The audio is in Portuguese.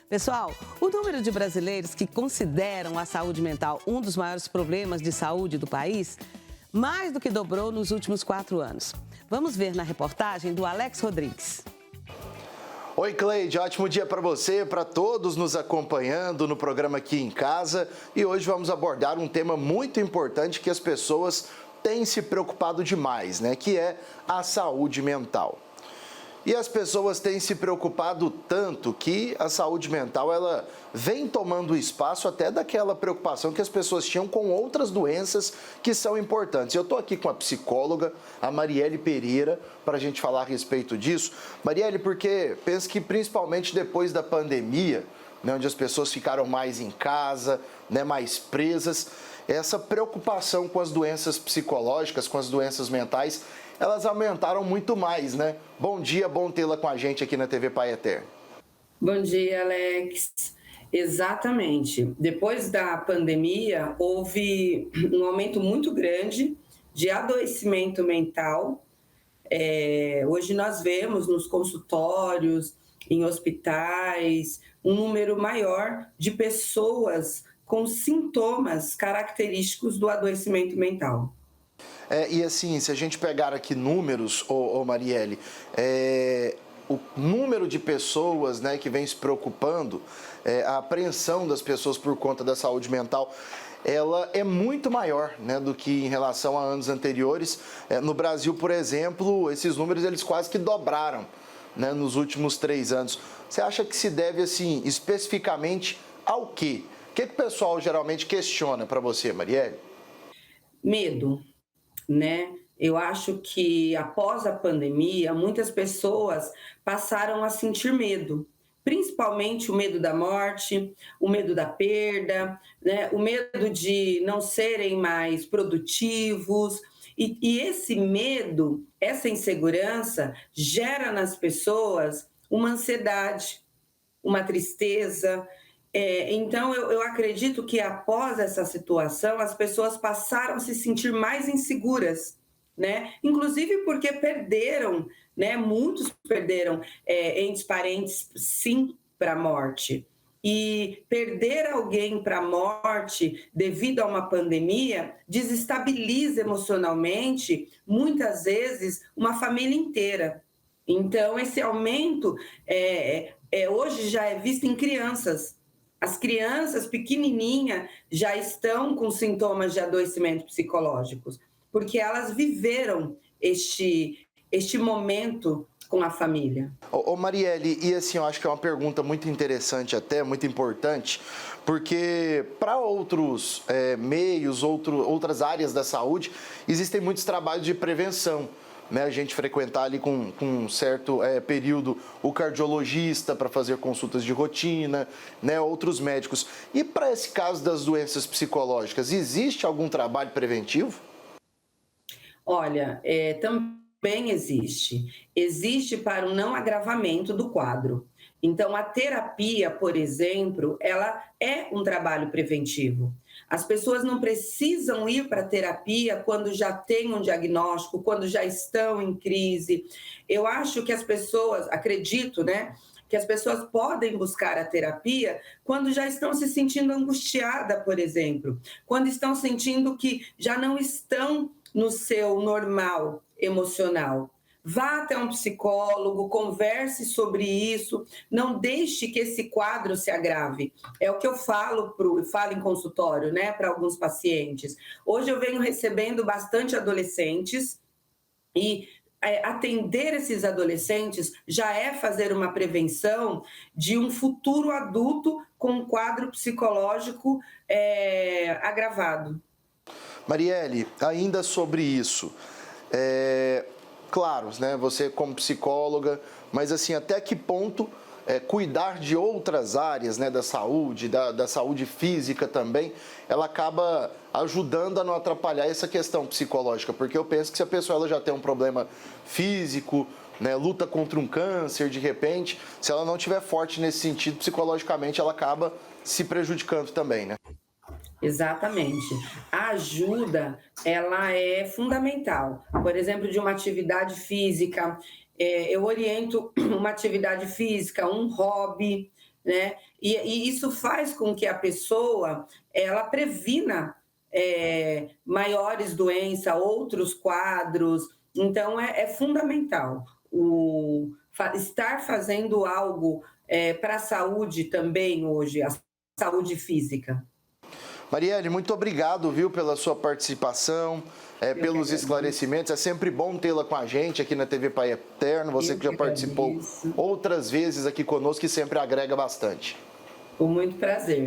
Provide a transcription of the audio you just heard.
Pessoal, o número de brasileiros que consideram a saúde mental um dos maiores problemas de saúde do país, mais do que dobrou nos últimos 4 anos. Vamos ver na reportagem do Alex Rodrigues. Oi, Cleide, ótimo dia para você, para todos nos acompanhando no programa Aqui em Casa. E hoje vamos abordar um tema muito importante que as pessoas têm se preocupado demais, né? Que é a saúde mental. E as pessoas têm se preocupado tanto que a saúde mental ela vem tomando espaço até daquela preocupação que as pessoas tinham com outras doenças que são importantes. Eu estou aqui com a psicóloga, a Marielle Pereira, para a gente falar a respeito disso. Marielle, porque penso que principalmente depois da pandemia, né, onde as pessoas ficaram mais em casa, né, mais presas, essa preocupação com as doenças psicológicas, com as doenças mentais, elas aumentaram muito mais, né? Bom dia, bom tê-la com a gente aqui na TV Pai Eterno. Bom dia, Alex. Exatamente. Depois da pandemia, houve um aumento muito grande de adoecimento mental. Hoje nós vemos nos consultórios, em hospitais, um número maior de pessoas com sintomas característicos do adoecimento mental. E assim, se a gente pegar aqui números, Marielle, o número de pessoas, né, que vem se preocupando, a apreensão das pessoas por conta da saúde mental, ela é muito maior, né, do que em relação a anos anteriores. No Brasil, por exemplo, esses números eles quase que dobraram, né, nos últimos 3 anos. Você acha que se deve, assim, especificamente ao quê? O que o pessoal geralmente questiona para você, Marielle? Medo, né? Eu acho que após a pandemia, muitas pessoas passaram a sentir medo, principalmente o medo da morte, o medo da perda, né? O medo de não serem mais produtivos. E esse medo, essa insegurança, gera nas pessoas uma ansiedade, uma tristeza. Então, eu acredito que após essa situação, as pessoas passaram a se sentir mais inseguras, né? Inclusive porque perderam, né? Muitos perderam entes parentes, sim, para a morte. E perder alguém para a morte devido a uma pandemia desestabiliza emocionalmente, muitas vezes, uma família inteira. Então, esse aumento hoje já é visto em crianças. As crianças pequenininhas já estão com sintomas de adoecimento psicológicos, porque elas viveram este momento com a família. Marielle, e assim, eu acho que é uma pergunta muito interessante até, muito importante, porque para outros meios, outras áreas da saúde, existem muitos trabalhos de prevenção. Né, a gente frequentar ali com um certo período o cardiologista para fazer consultas de rotina, né, outros médicos. E para esse caso das doenças psicológicas, existe algum trabalho preventivo? Olha, também existe. Existe para o não agravamento do quadro. Então, a terapia, por exemplo, ela é um trabalho preventivo. As pessoas não precisam ir para a terapia quando já têm um diagnóstico, quando já estão em crise. Eu acho que as pessoas, acredito, né, que as pessoas podem buscar a terapia quando já estão se sentindo angustiada, por exemplo, quando estão sentindo que já não estão no seu normal emocional. Vá até um psicólogo, converse sobre isso, não deixe que esse quadro se agrave. É o que eu falo em consultório, né, para alguns pacientes. Hoje eu venho recebendo bastante adolescentes e atender esses adolescentes já é fazer uma prevenção de um futuro adulto com um quadro psicológico agravado. Marielle, ainda sobre isso, claro, né, você como psicóloga, mas assim, até que ponto cuidar de outras áreas, né, da saúde física também, ela acaba ajudando a não atrapalhar essa questão psicológica, porque eu penso que se a pessoa ela já tem um problema físico, né, luta contra um câncer de repente, se ela não estiver forte nesse sentido, psicologicamente ela acaba se prejudicando também, né? Exatamente. A ajuda, ela é fundamental. Por exemplo, de uma atividade física, eu oriento uma atividade física, um hobby, né? E isso faz com que a pessoa ela previna maiores doenças, outros quadros. Então, é fundamental estar fazendo algo para a saúde também hoje, a saúde física. Marielle, muito obrigado, viu, pela sua participação, pelos esclarecimentos. É sempre bom tê-la com a gente aqui na TV Pai Eterno. Você que já participou outras vezes aqui conosco e sempre agrega bastante. Com muito prazer.